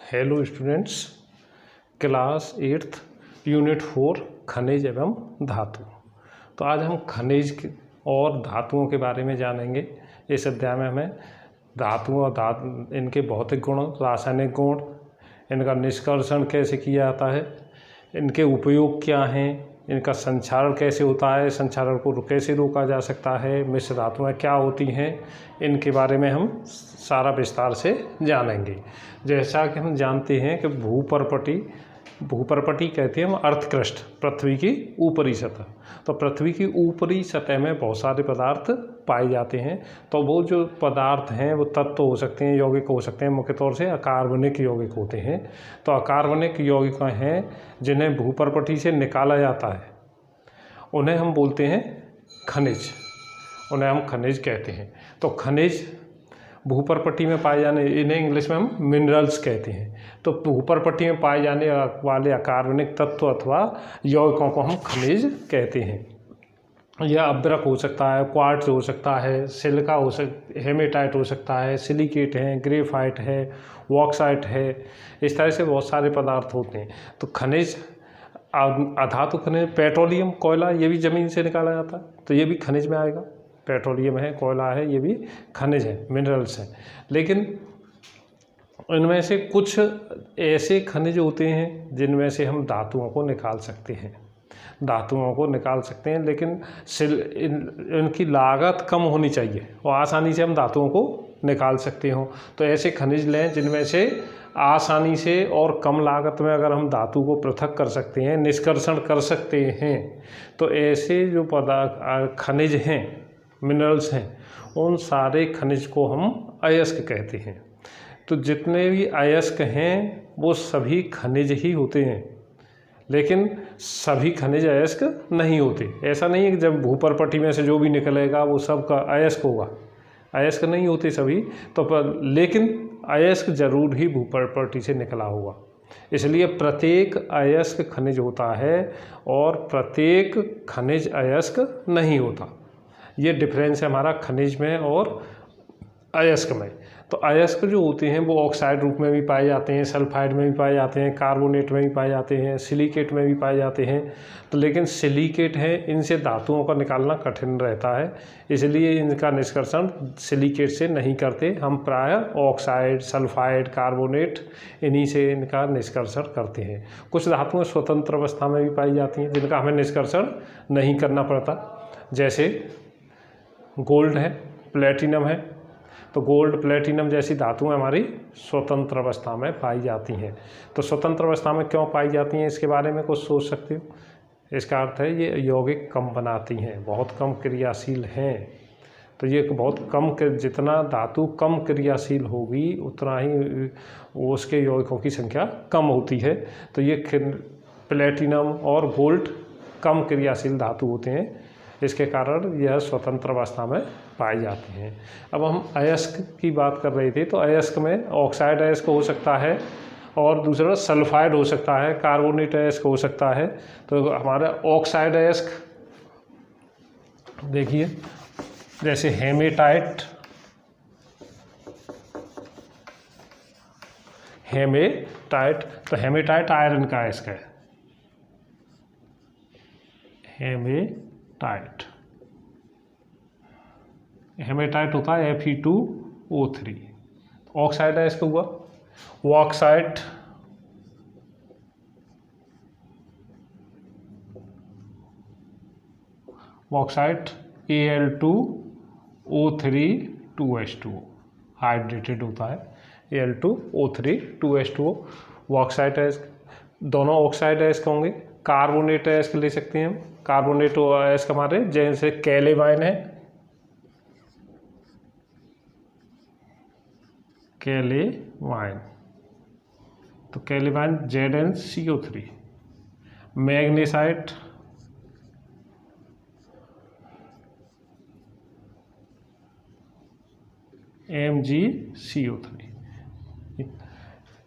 Hello students, class 8th unit 4 खनिज एवं धातु। तो आज हम खनिज और धातुओं के बारे में जानेंगे। इस अध्याय में हमें धातुओं और इनके भौतिक गुण, रासायनिक गुण, इनका निष्कर्षण कैसे किया जाता है, इनके उपयोग क्या हैं, इनका संक्षारण कैसे होता है, संक्षारण को कैसे रोका जा सकता है, मिश्र धातुएं क्या होती हैं, इनके बारे में हम सारा विस्तार से जानेंगे। जैसा कि हम जानते हैं कि भूपर्पटी कहते हैं हम अर्थक्रस्ट, पृथ्वी की ऊपरी सतह। तो पृथ्वी की ऊपरी सतह में बहुत सारे पदार्थ पाए जाते हैं। तो वो जो पदार्थ हैं वो तत्व हो सकते हैं, यौगिक हो सकते हैं, मुख्य तौर से अकार्बनिक यौगिक होते हैं। तो अकार्बनिक यौगिक हैं जिन्हें भूपर्पटी से निकाला जाता है, उन्हें हम बोलते हैं खनिज, उन्हें हम खनिज कहते हैं। तो खनिज भूपर्पटी में पाए जाने, इन्हें इंग्लिश में हम मिनरल्स कहते हैं। तो भूपर्पटी में पाए जाने वाले अकार्बनिक तत्व अथवा यौगिकों को हम खनिज कहते हैं। यह अभ्रक हो सकता है, क्वार्ट्ज हो सकता है, सिलिका हो हेमेटाइट हो सकता है, सिलिकेट है, ग्रेफाइट है, बॉक्साइट है, इस तरह से बहुत सारे पदार्थ होते हैं। तो खनिज, अधातु खनिज, पेट्रोलियम, कोयला, ये भी ज़मीन से निकाला जाता है, तो ये भी खनिज में आएगा। पेट्रोलियम है, कोयला है, ये भी खनिज है, मिनरल्स हैं। लेकिन इनमें से कुछ ऐसे खनिज होते हैं जिनमें से हम धातुओं को निकाल सकते हैं, लेकिन इनकी लागत कम होनी चाहिए और आसानी से हम धातुओं को निकाल सकते हो। तो ऐसे खनिज लें जिनमें से आसानी से और कम लागत में अगर हम धातु को पृथक कर सकते हैं, निष्कर्षण कर सकते हैं, तो ऐसे जो पदार्थ खनिज हैं, मिनरल्स हैं, उन सारे खनिज को हम अयस्क कहते हैं। तो जितने भी अयस्क हैं वो सभी खनिज ही होते हैं, लेकिन सभी खनिज अयस्क नहीं होते। ऐसा नहीं है कि जब भूपर्पटी में से जो भी निकलेगा वो सब का अयस्क होगा, अयस्क नहीं होते सभी। तो लेकिन अयस्क जरूर ही भूपर्पटी से निकला होगा। इसलिए प्रत्येक अयस्क खनिज होता है और प्रत्येक खनिज अयस्क नहीं होता। ये डिफरेंस है हमारा खनिज में और अयस्क में। तो अयस्क जो होते हैं वो ऑक्साइड रूप में भी पाए जाते हैं, सल्फाइड में भी पाए जाते हैं, कार्बोनेट में भी पाए जाते हैं, सिलिकेट में भी पाए जाते हैं। तो लेकिन सिलिकेट है, इनसे धातुओं का निकालना कठिन रहता है, इसलिए इनका निष्कर्षण सिलिकेट से नहीं करते। हम प्रायः ऑक्साइड, सल्फाइड, कार्बोनेट, इन्हीं से इनका निष्कर्षण करते हैं। कुछ धातुएँ स्वतंत्र अवस्था में भी पाई जाती हैं जिनका हमें निष्कर्षण नहीं करना पड़ता, जैसे गोल्ड है, प्लेटिनम है। तो गोल्ड, प्लेटिनम जैसी धातुएं हमारी स्वतंत्र अवस्था में पाई जाती हैं। तो स्वतंत्र अवस्था में क्यों पाई जाती हैं, इसके बारे में कुछ सोच सकते हो। इसका अर्थ है ये यौगिक कम बनाती हैं, बहुत कम क्रियाशील हैं। तो ये बहुत कम, जितना धातु कम क्रियाशील होगी उतना ही उसके यौगिकों की संख्या कम होती है। तो ये प्लेटिनम और गोल्ड कम क्रियाशील धातु होते हैं, इसके कारण यह स्वतंत्र अवस्था में पाए जाते हैं। अब हम अयस्क की बात कर रहे थे, तो अयस्क में ऑक्साइड अयस्क हो सकता है और दूसरा सल्फाइड हो सकता है, कार्बोनेट अयस्क हो सकता है। तो हमारा ऑक्साइड अयस्क देखिए, जैसे हेमेटाइट, तो हेमेटाइट आयरन का अयस्क है, हेमेटाइट होता है Fe2O3। ऑक्साइड अयस्क हुआ वॉक्साइट, Al2O3 हाइड्रेटेड होता है, Al2O3 2H2O, वॉक्साइट अयस्क। दोनों ऑक्साइड अयस्क होंगे। कार्बोनेट अयस्क ले सकते हैं हम, कार्बोनेट अयस्क हमारे जैसे कैलेवाइन है, कैलेवाइन, तो कैलेवाइन ZnCO3। Magnesite, MgCO3।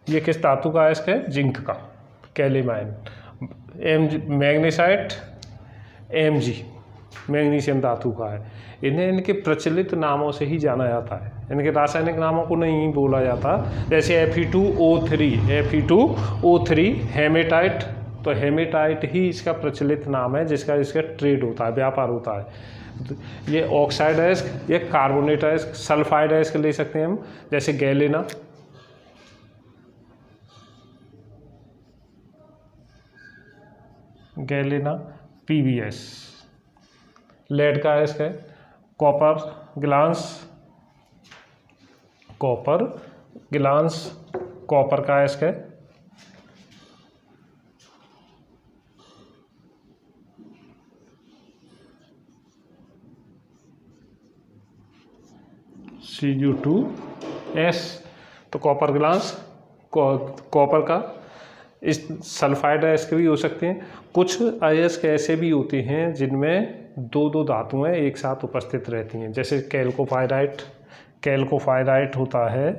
ये किस धातु का अयस्क है, जिंक का, कैलेवाइन। मैग्नेसाइट Mg मैग्नीशियम धातु का है। इन्हें इनके प्रचलित नामों से ही जाना जाता है, इनके रासायनिक नामों को नहीं बोला जाता। जैसे Fe2O3 हेमेटाइट, तो हेमेटाइट ही इसका प्रचलित नाम है जिसका ट्रेड होता है, व्यापार होता है। ये ऑक्साइड अयस्क, ये कार्बोनेट अयस्क, सल्फाइड अयस्क ले सकते हैं हम, जैसे गैलेना PbS। लेड का अयस्क है कॉपर ग्लांस, कॉपर का अयस्क है Cu2S। तो कॉपर ग्लास, कॉपर का। इस सल्फाइड अयस्क भी हो सकते हैं। कुछ अयस्क ऐसे भी होते हैं जिनमें दो धातुएं एक साथ उपस्थित रहती हैं, जैसे कैल्कोफाइराइट होता है,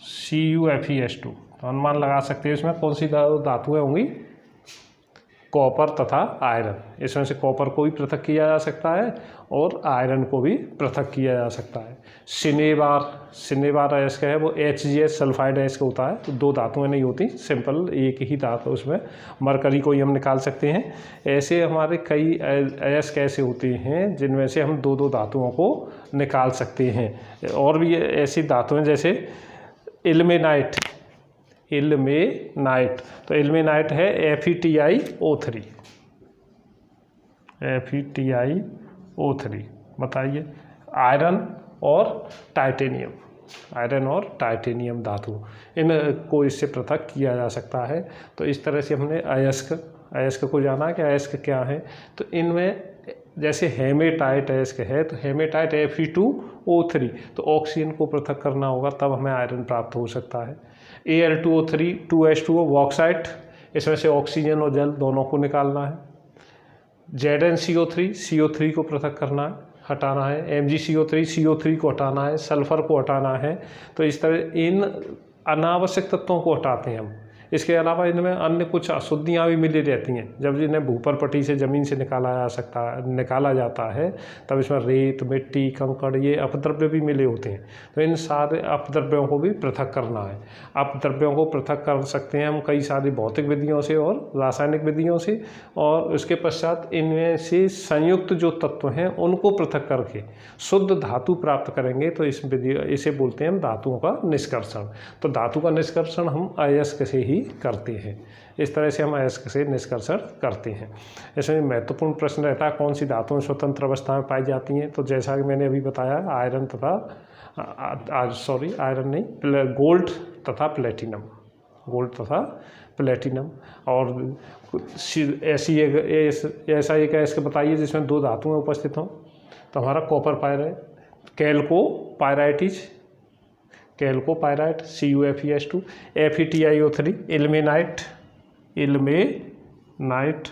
CuFeS2। तो अनुमान लगा सकते हैं इसमें कौन सी धातुएं होंगी, कॉपर तथा आयरन। इसमें से कॉपर को भी पृथक किया जा सकता है और आयरन को भी पृथक किया जा सकता है। सिनेबार अयस्क है वो HgS सल्फाइड अयस्क होता है। तो दो धातुएं नहीं होती, सिंपल एक ही धातु, उसमें मरकरी को ही हम निकाल सकते हैं। ऐसे हमारे कई अयस्क ऐसे होते हैं जिनमें से हम दो धातुओं को निकाल सकते हैं। और भी ऐसी धातुएं जैसे इल्मेनाइट, तो इल्मेनाइट है FeTiO3। बताइए, आयरन और टाइटेनियम धातु, इनको इससे पृथक किया जा सकता है। तो इस तरह से हमने अयस्क को जाना कि अयस्क क्या है। तो इनमें जैसे हेमेटाइट अयस्क है, तो हेमेटाइट Fe2O3, तो ऑक्सीजन को पृथक करना होगा तब हमें आयरन प्राप्त हो सकता है। Al2O3 2H2O बॉक्साइट, इसमें से ऑक्सीजन और जल दोनों को निकालना है। ZnCO3 CO3 को पृथक करना है, हटाना है। MgCO3 CO3 को हटाना है, सल्फर को हटाना है। तो इस तरह इन अनावश्यक तत्वों को हटाते हैं हम। इसके अलावा इनमें अन्य कुछ अशुद्धियाँ भी मिली रहती हैं। जब जिन्हें भूपर पट्टी से ज़मीन से निकाला जाता है तब इसमें रेत, मिट्टी, कंकड़, ये अपद्रव्य भी मिले होते हैं। तो इन सारे अपद्रव्यों को भी पृथक करना है। अपद्रव्यों को पृथक कर सकते हैं हम कई सारी भौतिक विधियों से और रासायनिक विधियों से, और उसके पश्चात इनमें से संयुक्त जो तत्व हैं उनको पृथक करके शुद्ध धातु प्राप्त करेंगे। तो इसे बोलते हैं हम धातुओं का निष्कर्षण। तो धातु का निष्कर्षण हम अयस्क से ही करते हैं। इस तरह से हम अयस्क से निष्कर्षण करते हैं। इसमें महत्वपूर्ण प्रश्न रहता है कौन सी धातुएं स्वतंत्र अवस्था में पाई जाती हैं। तो जैसा कि मैंने अभी बताया, गोल्ड तथा प्लेटिनम। और ऐसा एक अयस्क बताइए जिसमें दो धातुएं उपस्थित हों। तो हमारा copper pyrite, कैल्कोपायराइट CuFeS2, FeTiO3, ilmenite.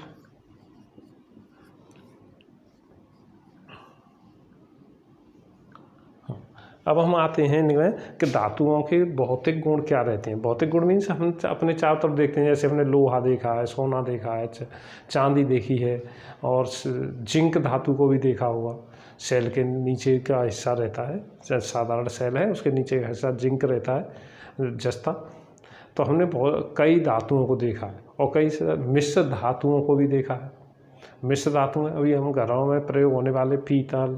अब हम आते हैं इनमें कि धातुओं के भौतिक गुण क्या रहते हैं। भौतिक गुण मीन्स हम अपने चारों तरफ देखते हैं, जैसे हमने लोहा देखा है, सोना देखा है, चांदी देखी है, और जिंक धातु को भी देखा होगा। सेल के नीचे का हिस्सा रहता है, साधारण सेल है, उसके नीचे का हिस्सा जिंक रहता है, जस्ता। तो हमने कई धातुओं को देखा है और कई मिश्र धातुओं को भी देखा है। मिश्र धातुएं अभी हम घरों में प्रयोग होने वाले पीतल,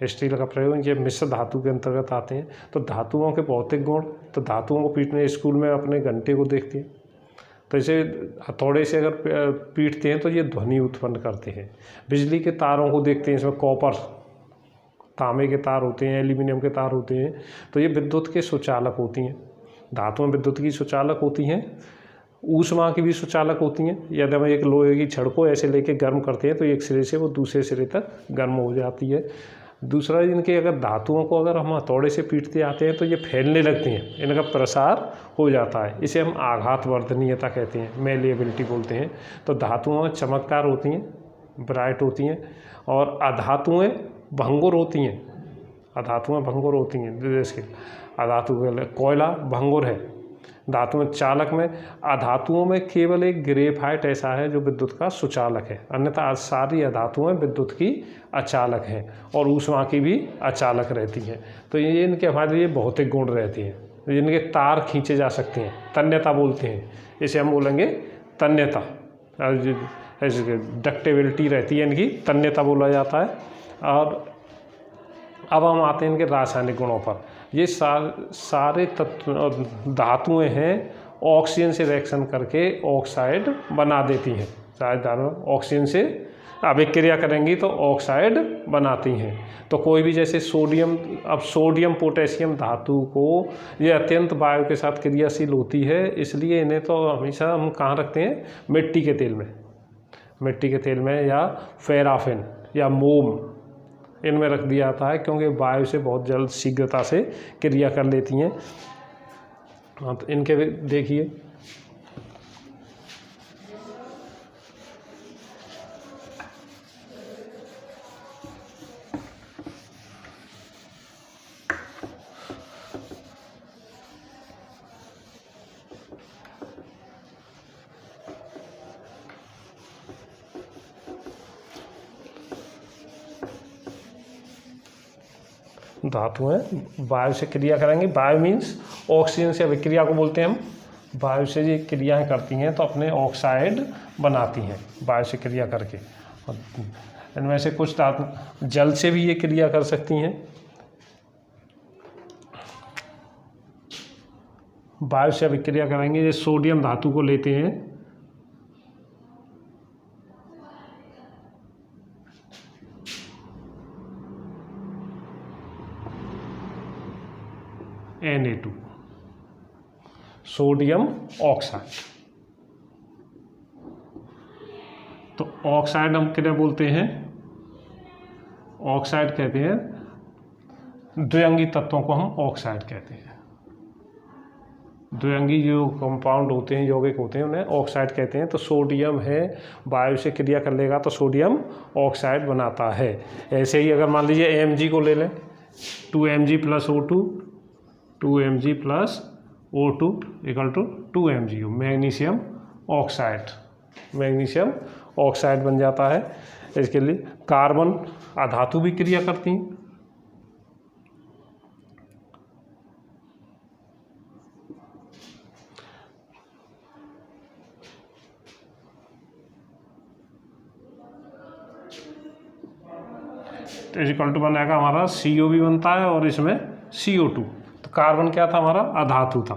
स्टील का प्रयोग, ये मिश्र धातु के अंतर्गत आते हैं। तो धातुओं के भौतिक गुण, तो धातुओं को पीटने स्कूल में अपने घंटे को देखते हैं, तो इसे हथौड़े से अगर पीटते हैं तो ये ध्वनि उत्पन्न करते हैं। बिजली के तारों को देखते हैं, इसमें कॉपर, तांबे के तार होते हैं, एल्यूमिनियम के तार होते हैं, तो ये विद्युत के सुचालक होती हैं। धातुएं विद्युत की सुचालक होती हैं, ऊष्मा की भी सुचालक होती हैं। यदि हम एक लोहे की छड़ को ऐसे लेके गर्म करते हैं तो एक सिरे से वो दूसरे सिरे तक गर्म हो जाती है। दूसरा, इनके अगर धातुओं को अगर हम हथौड़े से पीटते आते हैं तो ये फैलने लगती हैं, इनका प्रसार हो जाता है। इसे हम आघात वर्धनीयता कहते हैं, मेलिएबिलिटी बोलते हैं। तो धातुएं चमकदार होती हैं, ब्राइट होती हैं, और अधातुएं भंगुर होती हैं। जैसे अधातु कोयला भंगुर है, धातु में चालक में, अधातुओं में केवल एक ग्रेफाइट ऐसा है जो विद्युत का सुचालक है, अन्यथा सारी अधातुएं विद्युत की अचालक हैं और ऊष्मा की भी अचालक रहती हैं। तो ये इनके हमारे लिए भौतिक गुण रहती हैं, जिनके तार खींचे जा सकते हैं, तन्यता बोलते हैं, इसे हम बोलेंगे तन्यता। डक्टिबिलिटी रहती है इनकी, तन्यता बोला जाता है। और अब हम आते हैं इनके रासायनिक गुणों पर। ये सारे तत्व धातुएं हैं, ऑक्सीजन से रिएक्शन करके ऑक्साइड बना देती हैं। सारे धातु ऑक्सीजन से अभिक्रिया करेंगी तो ऑक्साइड बनाती हैं। तो कोई भी जैसे सोडियम, अब सोडियम पोटेशियम धातु को ये अत्यंत वायु के साथ क्रियाशील होती है, इसलिए इन्हें तो हमेशा हम कहाँ रखते हैं, मिट्टी के तेल में, मिट्टी के तेल में या पैराफिन या मोम, इनमें रख दिया जाता है, क्योंकि वायु से बहुत जल्द शीघ्रता से क्रिया कर लेती हैं। तो इनके देखिए धातुएं वायु से क्रिया करेंगी। वायु मीन्स ऑक्सीजन से अभिक्रिया को बोलते हैं हम। वायु से ये क्रियाएं करती हैं तो अपने ऑक्साइड बनाती हैं वायु से क्रिया करके। इनमें से कुछ धातु जल से भी ये क्रिया कर सकती हैं। वायु से अभिक्रिया करेंगे। ये सोडियम धातु को लेते हैं, Na2, सोडियम ऑक्साइड। तो ऑक्साइड हम क्या बोलते हैं, ऑक्साइड कहते हैं, द्विअंगी तत्वों को हम ऑक्साइड कहते हैं। द्विअंगी जो कंपाउंड होते हैं, यौगिक होते हैं, उन्हें ऑक्साइड कहते हैं। तो सोडियम है, वायु से क्रिया कर लेगा तो सोडियम ऑक्साइड बनाता है। ऐसे ही अगर मान लीजिए Mg को ले लें, 2Mg + O2, 2Mg + O2 = 2MgO, magnesium oxide, magnesium oxide बन जाता है। इसके लिए कार्बन अधातु भी क्रिया करती हैं। तो = बनेगा हमारा CO भी बनता है और इसमें CO2। तो कार्बन क्या था हमारा, अधातु था।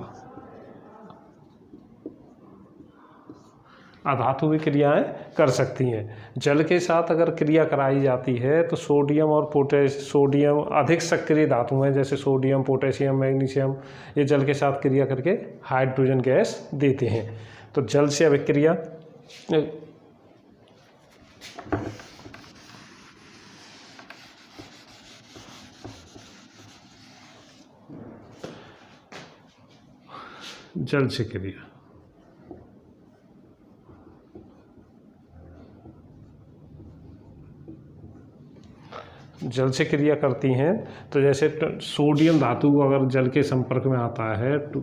अधातु भी क्रियाएं कर सकती हैं। जल के साथ अगर क्रिया कराई जाती है तो सोडियम और सोडियम अधिक सक्रिय धातु हैं, जैसे सोडियम, पोटेशियम, मैग्नीशियम, ये जल के साथ क्रिया करके हाइड्रोजन गैस देते हैं। तो जल से अभिक्रिया जल से क्रिया, जल से क्रिया करती हैं। तो जैसे सोडियम धातु अगर जल के संपर्क में आता है तो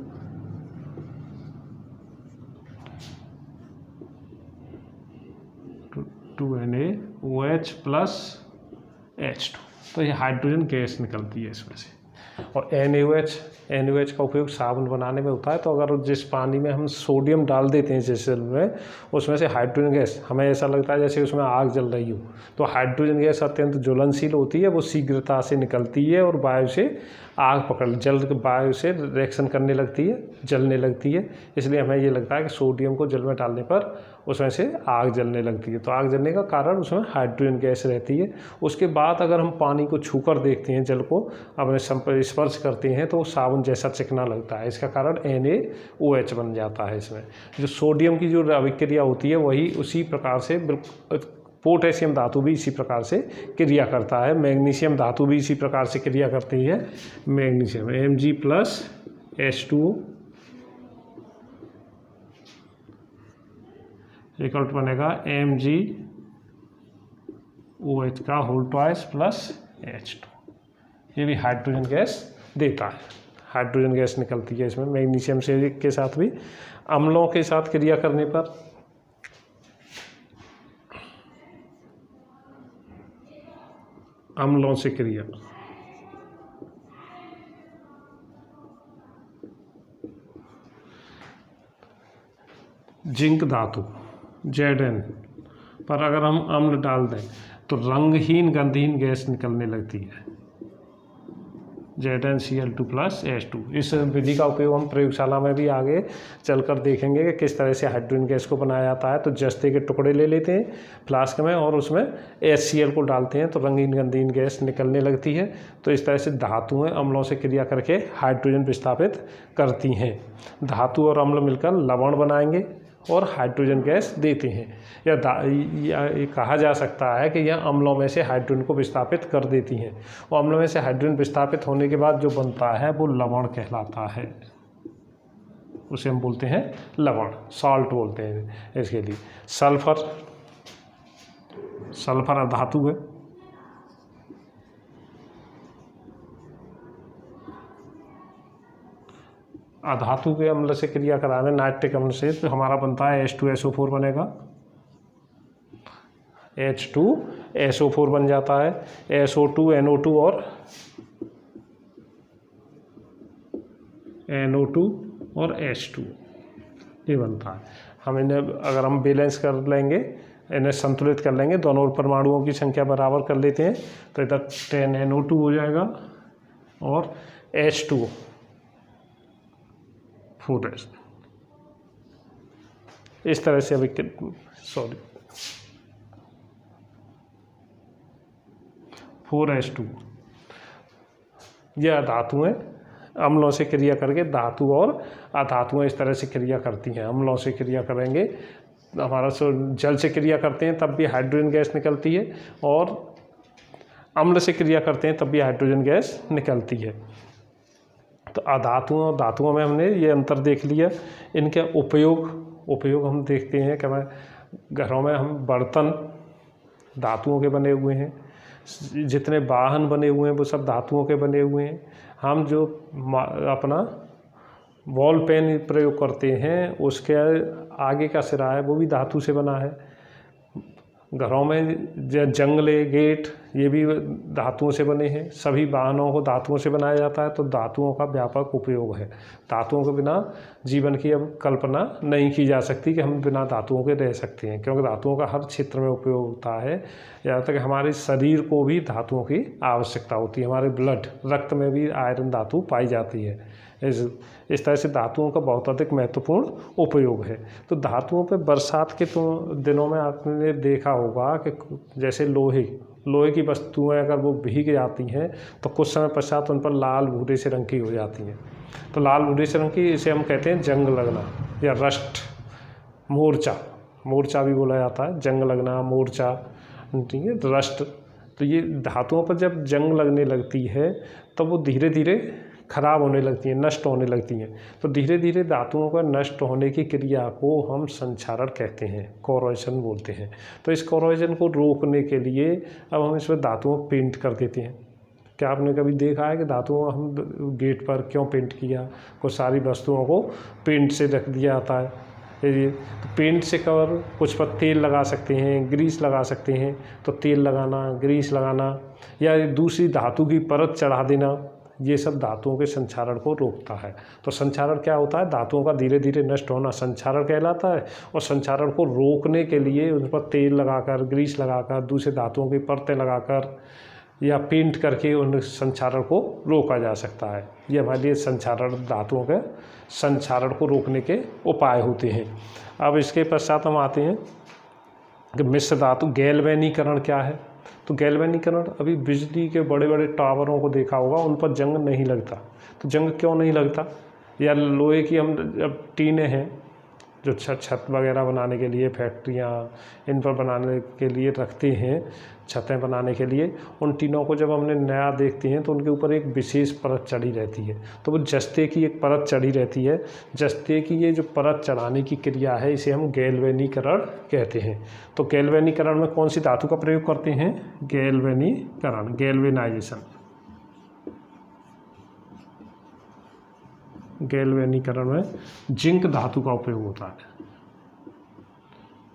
2NaOH + H2, तो ये हाइड्रोजन गैस निकलती है इसमें से। और NaOH का उपयोग साबुन बनाने में होता है। तो अगर जिस पानी में हम सोडियम डाल देते हैं जिस जल में, उसमें से हाइड्रोजन गैस, हमें ऐसा लगता है जैसे उसमें आग जल रही हो। तो हाइड्रोजन गैस अत्यंत ज्वलनशील होती है, वो शीघ्रता से निकलती है और वायु से आग पकड़, जल वायु से रिएक्शन करने लगती है, जलने लगती है। इसलिए हमें ये लगता है कि सोडियम को जल में डालने पर उसमें से आग जलने लगती है। तो आग जलने का कारण उसमें हाइड्रोजन गैस रहती है। उसके बाद अगर हम पानी को छूकर देखते हैं, जल को अपने स्पर्श करते हैं, तो साबुन जैसा चिकना लगता है। इसका कारण NaOH बन जाता है। इसमें जो सोडियम की जो अभिक्रिया होती है वही उसी प्रकार से, पोटेशियम धातु भी इसी प्रकार से क्रिया करता है। मैग्नीशियम धातु भी इसी प्रकार से क्रिया करती है। मैग्नीशियम Mg + H2O = बनेगा MgOH का होल ट्वाइस + H2। ये भी हाइड्रोजन गैस देता है। हाइड्रोजन गैस निकलती है इसमें मैग्नीशियम से के साथ भी। अम्लों के साथ क्रिया करने पर अम्लों से क्रिया, जिंक धातु Zn पर अगर हम अम्ल डाल दें तो रंगहीन गंधहीन गैस निकलने लगती है, ZnCl2+H2। इस विधि का उपयोग हम प्रयोगशाला में भी आगे चलकर देखेंगे कि किस तरह से हाइड्रोजन गैस को बनाया जाता है। तो जस्ते के टुकड़े ले लेते हैं फ्लास्क में और उसमें HCl को डालते हैं तो रंगीन गंधहीन गैस निकलने लगती है। तो इस तरह से धातुएं अम्लों से क्रिया करके हाइड्रोजन विस्थापित करती हैं। धातु और अम्ल मिलकर लवण बनाएंगे और हाइड्रोजन गैस देते हैं, या कहा जा सकता है कि यह अम्लों में से हाइड्रोजन को विस्थापित कर देती हैं। और अम्लों में से हाइड्रोजन विस्थापित होने के बाद जो बनता है वो लवण कहलाता है, उसे हम बोलते हैं लवण, सॉल्ट बोलते हैं इसके लिए। सल्फर धातु है, अधातु के अम्ल से क्रिया कराने नाइट्रिक अम्ल से तो हमारा बनता है H2SO4 बनेगा, H2SO4 बन जाता है, SO2 NO2 और H2 ये बनता है। हम इन्हें अगर हम बैलेंस कर लेंगे, इन्हें संतुलित कर लेंगे, दोनों परमाणुओं की संख्या बराबर कर लेते हैं तो इधर 10 NO2 हो जाएगा और H2 4S। इस तरह से अभी 4H2 यह धातुएं अम्लों से क्रिया करके धातु और अधातुएं इस तरह से क्रिया करती हैं। अम्लों से क्रिया करेंगे हमारा जल से क्रिया करते हैं तब भी हाइड्रोजन गैस निकलती है, और अम्ल से क्रिया करते हैं तब भी हाइड्रोजन गैस निकलती है। तो अधातुओं और धातुओं में हमने ये अंतर देख लिया। इनके उपयोग हम देखते हैं कि घरों में हम बर्तन धातुओं के बने हुए हैं, जितने वाहन बने हुए हैं वो सब धातुओं के बने हुए हैं। हम जो अपना बॉल पेन प्रयोग करते हैं उसके आगे का सिरा है वो भी धातु से बना है। घरों में जंगले गेट ये भी धातुओं से बने हैं। सभी वाहनों को धातुओं से बनाया जाता है। तो धातुओं का व्यापक उपयोग है। धातुओं के बिना जीवन की अब कल्पना नहीं की जा सकती कि हम बिना धातुओं के रह सकते हैं, क्योंकि धातुओं का हर क्षेत्र में उपयोग होता है। यहाँ तक हमारे शरीर को भी धातुओं की आवश्यकता होती है। हमारे रक्त में भी आयरन धातु पाई जाती है। इस तरह से धातुओं का बहुत अधिक महत्वपूर्ण उपयोग है। तो धातुओं पे बरसात के दिनों में आपने देखा होगा कि जैसे लोहे की वस्तुएं अगर वो भीग जाती हैं तो कुछ समय पश्चात उन पर लाल भूरे से रंग की हो जाती हैं। तो लाल भूरे से रंग की इसे हम कहते हैं जंग लगना या रस्ट, मोर्चा भी बोला जाता है, जंग लगना, मोर्चा, ठीक है, रस्ट। तो ये धातुओं पर जब जंग लगने लगती है तो वो धीरे धीरे खराब होने लगती हैं, नष्ट होने लगती हैं। तो धीरे धीरे धातुओं का नष्ट होने की क्रिया को हम संक्षारण कहते हैं, कोरोजन बोलते हैं। तो इस कोरोजन को रोकने के लिए अब हम इसमें धातुओं को पेंट कर देते हैं। क्या आपने कभी देखा है कि धातुओं हम गेट पर क्यों पेंट किया? कुछ सारी वस्तुओं को पेंट से रख दिया जाता है। तो पेंट से कवर कुछ पर तेल लगा सकते हैं, ग्रीस लगा सकते हैं। तो तेल लगाना, ग्रीस लगाना या दूसरी धातु की परत चढ़ा देना, ये सब धातुओं के संक्षारण को रोकता है। तो संक्षारण क्या होता है? धातुओं का धीरे धीरे नष्ट होना संक्षारण कहलाता है। और संक्षारण को रोकने के लिए उन पर तेल लगाकर, ग्रीस लगाकर, दूसरे धातुओं की परतें लगाकर या पेंट करके उन संक्षारण को रोका जा सकता है। ये हमारे लिए संक्षारण, धातुओं के संक्षारण को रोकने के उपाय होते हैं। अब इसके पश्चात हम आते हैं कि मिश्र धातु गैल्वेनीकरण क्या है। तो गैल्वेनीकरण, अभी बिजली के बड़े बड़े टावरों को देखा होगा, उन पर जंग नहीं लगता। तो जंग क्यों नहीं लगता? या लोहे की हम जब टीनें हैं जो छत वगैरह बनाने के लिए, फैक्ट्रियाँ इन पर बनाने के लिए रखते हैं, छतें बनाने के लिए, उन टीनों को जब हमने नया देखते हैं तो उनके ऊपर एक विशेष परत चढ़ी रहती है। तो वो जस्ते की एक परत चढ़ी रहती है। जस्ते की ये जो परत चढ़ाने की क्रिया है इसे हम गैल्वेनीकरण कहते हैं। तो गैल्वेनीकरण में कौन सी धातु का प्रयोग करते हैं? गैल्वेनीकरण, गैल्वेनाइजेशन। गैल्वेनीकरण में जिंक धातु का उपयोग होता है,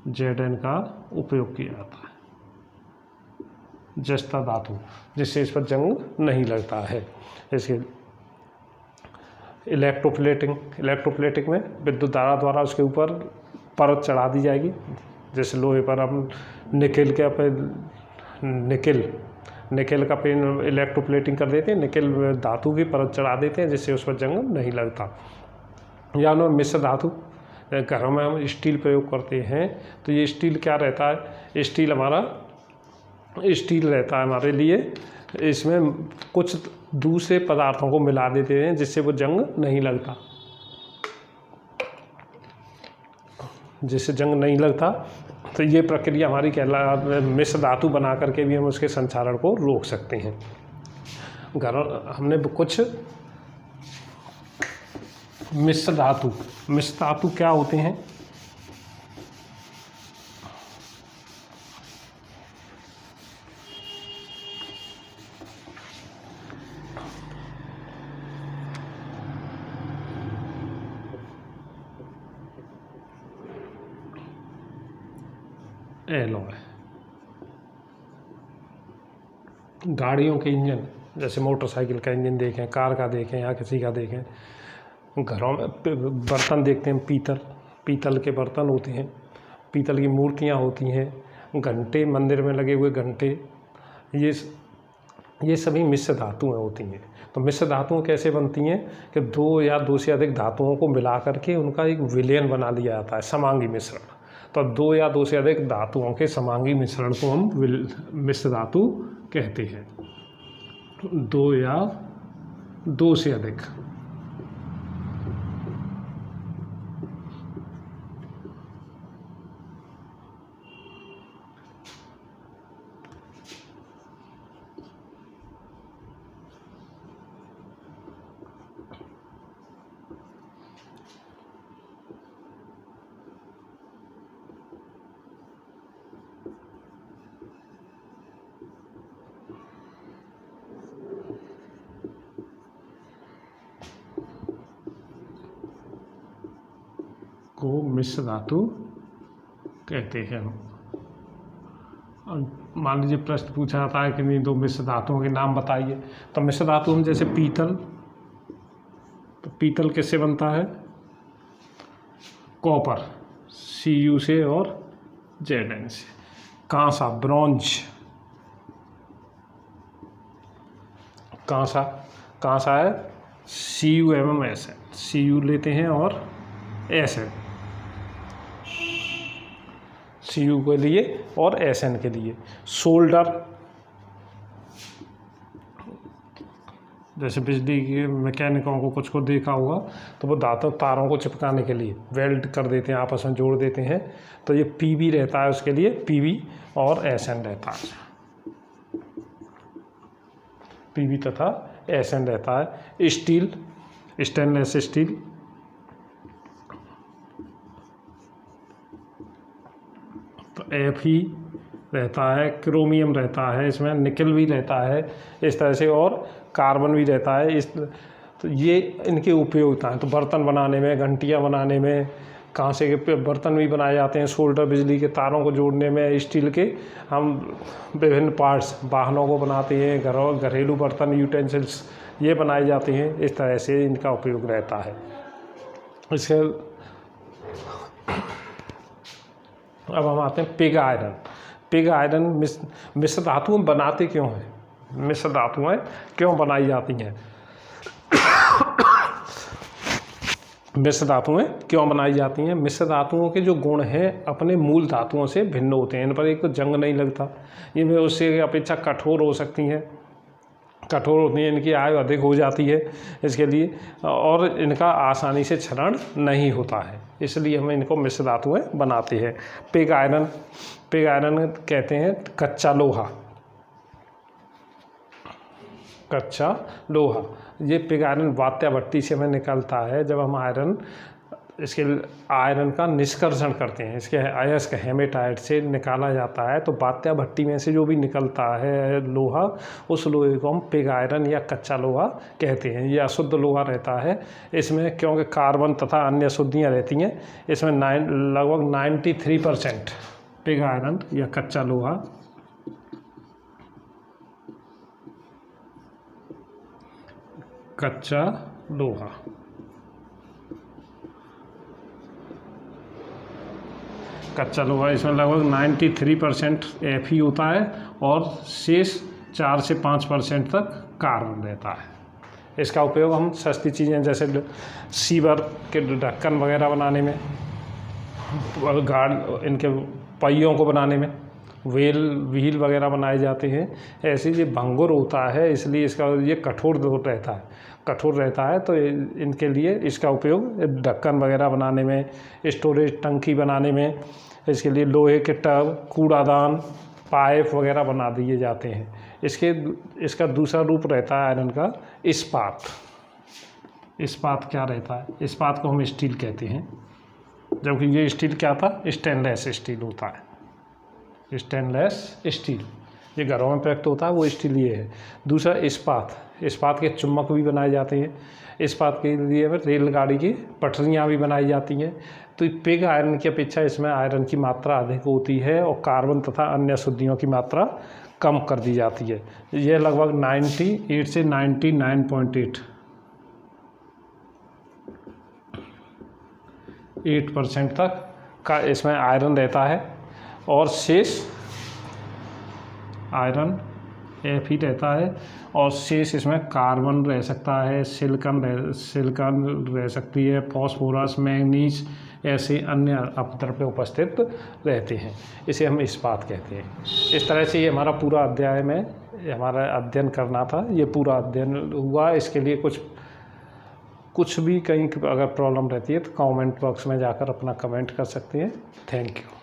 Zn का उपयोग किया जाता है, जस्ता धातु, जिससे इस पर जंग नहीं लगता है। इसके इलेक्ट्रोप्लेटिंग में विद्युत धारा द्वारा उसके ऊपर परत चढ़ा दी जाएगी। जैसे लोहे पर हम निकेल का पेन इलेक्ट्रोप्लेटिंग कर देते हैं, निकेल धातु की परत चढ़ा देते हैं, जिससे उस पर जंग नहीं लगता। या मिश्र धातु, घरों में हम स्टील प्रयोग करते हैं, तो ये स्टील क्या रहता है, स्टील रहता है हमारे लिए, इसमें कुछ दूसरे पदार्थों को मिला देते हैं जिससे वो जंग नहीं लगता, जिससे जंग नहीं लगता। तो ये प्रक्रिया हमारी मिश्र धातु बना करके भी हम उसके संचारण को रोक सकते हैं। हमने कुछ मिश्र धातु क्या होते हैं, एलॉय। गाड़ियों के इंजन, जैसे मोटरसाइकिल का इंजन देखें, कार का देखें या किसी का देखें, घरों में बर्तन देखते हैं, पीतल के बर्तन होते हैं, पीतल की मूर्तियाँ होती हैं, घंटे, मंदिर में लगे हुए घंटे, ये सभी मिश्र धातुएँ होती हैं। तो मिश्र धातुएँ कैसे बनती हैं कि दो या दो से अधिक धातुओं को मिला करके उनका एक विलयन बना लिया जाता है, समांगी मिश्रण। तो दो या दो से अधिक धातुओं के समांगी मिश्रण को हम मिश्र धातु कहते हैं। दो या दो से अधिक को मिश्र धातु कहते हैं। मान लीजिए प्रश्न पूछा जाता है कि नहीं, दो मिश्र धातुओं के नाम बताइए, तो मिश्र धातु हम जैसे पीतल, तो पीतल किससे बनता है, कॉपर, Cu से और Zn से। कांसा, ब्रॉन्ज, कांसा है Cu एवं Sn, Cu लेते हैं और Sn, Cu के लिए और Sn के लिए। सोल्डर, जैसे बिजली के मैकेनिकों को कुछ को देखा होगा, तो वो तारों को चिपकाने के लिए वेल्ड कर देते हैं, आपस में जोड़ देते हैं, तो ये Pb रहता है उसके लिए, Pb और Sn रहता है, Pb तथा Sn रहता है। स्टील, स्टेनलेस स्टील, तो Fe रहता है, क्रोमियम रहता है, इसमें निकल भी रहता है इस तरह से, और कार्बन भी रहता है। तो ये इनके उपयोगिता हैं। तो बर्तन बनाने में, घंटियाँ बनाने में, कांसे के बर्तन भी बनाए जाते हैं। सोल्डर, बिजली के तारों को जोड़ने में, स्टील के हम विभिन्न पार्ट्स, वाहनों को बनाते हैं, घरेलू बर्तन, यूटेंसिल्स ये बनाए जाते हैं। इस तरह से इनका उपयोग रहता है। इसके अब हम आते हैं पिग आयरन। पिग आयरन मिश्र धातुएं बनाते क्यों हैं, मिश्र धातुएं क्यों बनाई जाती हैं, मिश्र धातुएं क्यों बनाई जाती हैं। मिश्र धातुओं के जो गुण हैं अपने मूल धातुओं से भिन्न होते हैं। इन पर एक तो जंग नहीं लगता, ये उससे अपेक्षा कठोर हो सकती हैं, कठोर होती हैं, इनकी आयु अधिक हो जाती है इसके लिए, और इनका आसानी से क्षरण नहीं होता है, इसलिए हम इनको मिश्र धातुएं बनाते हैं। पिग आयरन कहते हैं कच्चा लोहा। ये पिग आयरन वात्या भट्टी से हमें निकलता है। जब हम आयरन इसके आयरन का निष्कर्षण करते हैं, इसके अयस्क हेमेटाइट से निकाला जाता है। तो बात्या भट्टी में से जो भी निकलता है लोहा, उस लोहे को हम पिग आयरन या कच्चा लोहा कहते हैं। ये अशुद्ध लोहा रहता है, इसमें क्योंकि कार्बन तथा अन्य अशुद्धियाँ रहती हैं, इसमें लगभग 93% पिग आयरन या कच्चा लोहा कच्चा लोहा इसमें लगभग 93% Fe होता है और शेष 4 से 5% तक कार्बन रहता है। इसका उपयोग हम सस्ती चीज़ें जैसे सीवर के ढक्कन वगैरह बनाने में, गाड़ी इनके पहियों को बनाने में, व्हील वगैरह बनाए जाते हैं। ऐसे ये भंगुर होता है, इसलिए इसका ये कठोर रहता है तो इनके लिए इसका उपयोग ढक्कन वगैरह बनाने में, स्टोरेज टंकी बनाने में, इसके लिए लोहे के टब, कूड़ादान, पाइप वगैरह बना दिए जाते हैं। इसका दूसरा रूप रहता है आयरन का इस्पात। इस्पात क्या रहता है? इस्पात को हम स्टील कहते हैं, जबकि ये स्टील क्या था? स्टेनलेस स्टील होता है। स्टेनलेस स्टील ये घरों में प्रयुक्त होता है, वो स्टील ये है। दूसरा इस्पात के चुम्बक भी बनाए जाते हैं। इस्पात के लिए रेलगाड़ी की पटरियाँ भी बनाई जाती हैं। तो पिग आयरन की अपेक्षा इसमें आयरन की मात्रा अधिक होती है और कार्बन तथा अन्य अशुद्धियों की मात्रा कम कर दी जाती है। यह लगभग 98 से 99.8% तक का इसमें आयरन रहता है और शेष आयरन Fe रहता है और शेष इसमें कार्बन रह सकता है, सिलिकॉन रह सकती है, फास्फोरस, मैंगनीज ऐसे अन्य अपद्रव्य उपस्थित रहते हैं। इसे हम इस्पात कहते हैं। इस तरह से ये हमारा पूरा अध्याय में हमारा अध्ययन करना था। ये पूरा अध्ययन हुआ। इसके लिए कुछ भी कहीं अगर प्रॉब्लम रहती है तो कमेंट बॉक्स में जाकर अपना कमेंट कर सकते हैं। Thank you.